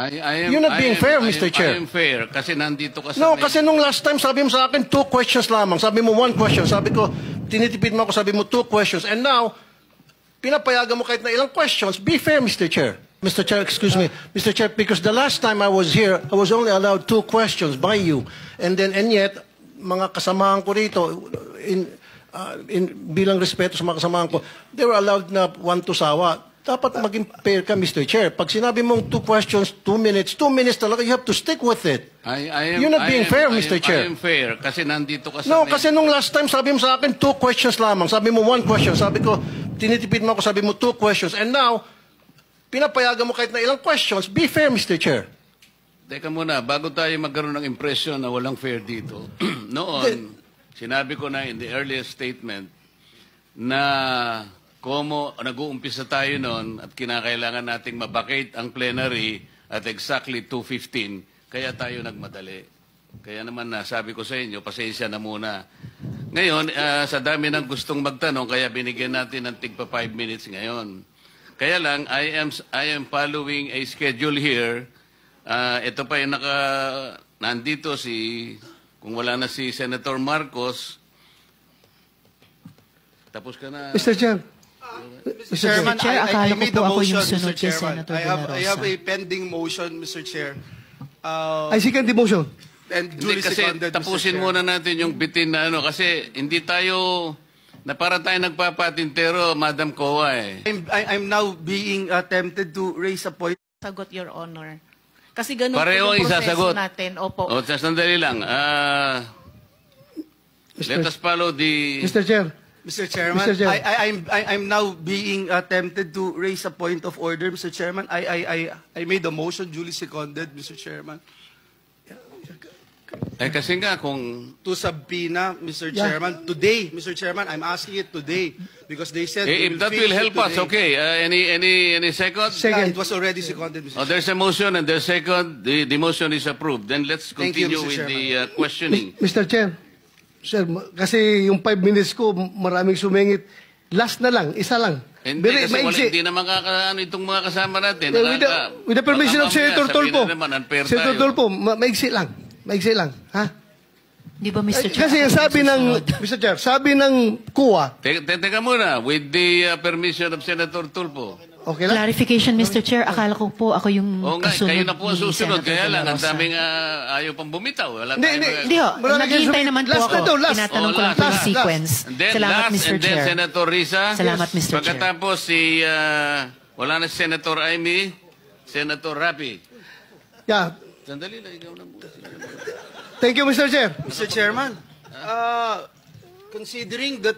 You're not being fair, Mr. Chair. I am fair kasi nandito ka sa... No, kasi nung last time, sabi mo sa akin, 2 questions lamang. Sabi mo 1 question. Sabi ko, tinitipid mo ako, sabi mo 2 questions. And now, pinapayagan mo kahit na ilang questions. Be fair, Mr. Chair. Mr. Chair, excuse me. Mr. Chair, because the last time I was here, I was only allowed 2 questions by you. And yet, mga kasamahan ko rito, bilang respeto sa mga kasamahan ko, they were allowed na 1 to sawa. Dapat maging fair ka, Mr. Chair. Pag sinabi mong 2 questions, 2 minutes talaga, you have to stick with it. You're not being fair, Mr. Chair. I am fair kasi nandito ka sa... No, kasi nung last time, sabi mo sa akin, 2 questions lamang. Sabi mo 1 question. Sabi ko, tinitipid mo ako, sabi mo 2 questions. And now, pinapayagan mo kahit na ilang questions. Be fair, Mr. Chair. Teka muna, bago tayo magkaroon ng impression na walang fair dito. Noon, sinabi ko na in the earliest statement na como nag-uumpisa tayo noon at kinakailangan nating mabakate ang plenary at exactly 2:15, kaya tayo nagmadali. Kaya naman sabi ko sa inyo, pasensya na muna. Ngayon, sa dami ng gustong magtanong, kaya binigyan natin ng tigpa 5 minutes ngayon. Kaya lang, I am following a schedule here. Ito pa yung nandito kung wala na si Senator Marcos, tapos ka na. Mr. Chair. Mr. Chairman, I made the motion, Mr. Chairman. Chairman. I have a pending motion, Mr. Chair. I second the motion. And Hindi duly kasi seconded, tapusin Mr. Chair. muna natin yung bitin na kasi hindi tayo, na para tayo nagpapatintero, Madam Kowa eh. I'm now being tempted to raise a point. Sagot, Your Honor. Kasi ganun Pareho po yung proseso isasagot. natin. Opo. O, sandali lang. Let us follow the... Mr. Chair. Mr. Chairman, Mr. Chair. I'm now being tempted to raise a point of order, Mr. Chairman. I made a motion, duly seconded, Mr. Chairman. kasi nga kung... To subpoena, Mr. Chairman, today, Mr. Chairman, I'm asking it today because they said if that will help us, okay. Any second? It was already seconded, Mr. Chairman. There's a motion and there's second. The motion is approved. Then let's continue with the questioning. Mr. Chair. Sir, kasi yung 5 minutes ko, maraming sumingit. Last na lang, isa lang. Hindi, kasi hindi na makakaano itong mga kasama natin. With the permission of Senator Tulfo. Senator Tulfo, maigsi lang. Maigsi lang. Ha? Di ba, Mr. Chair? Kasi yung sabi ng, Mr. Chair, sabi ng kuwa. Teka muna, with the permission of Senator Tulfo. Okay lang? Clarification, Mr. Chair. Akala ko po ako yung kasunod. Kayo na po ang ni susunod. Senator Kaya lang, ang Velosa. daming ayaw pang bumitaw. Hindi ho. Naghihintay naman po ako. Tinatanong ko lang po yung sequence. Salamat, Mr. And then Chair. Senator Risa. Salamat, Mr. Chair. Pagkatapos wala na si Senator Amy, Senator Rapi. Yeah. Sandali lang, ikaw na muna. Thank you, Mr. Chair. Mr. Chairman, considering that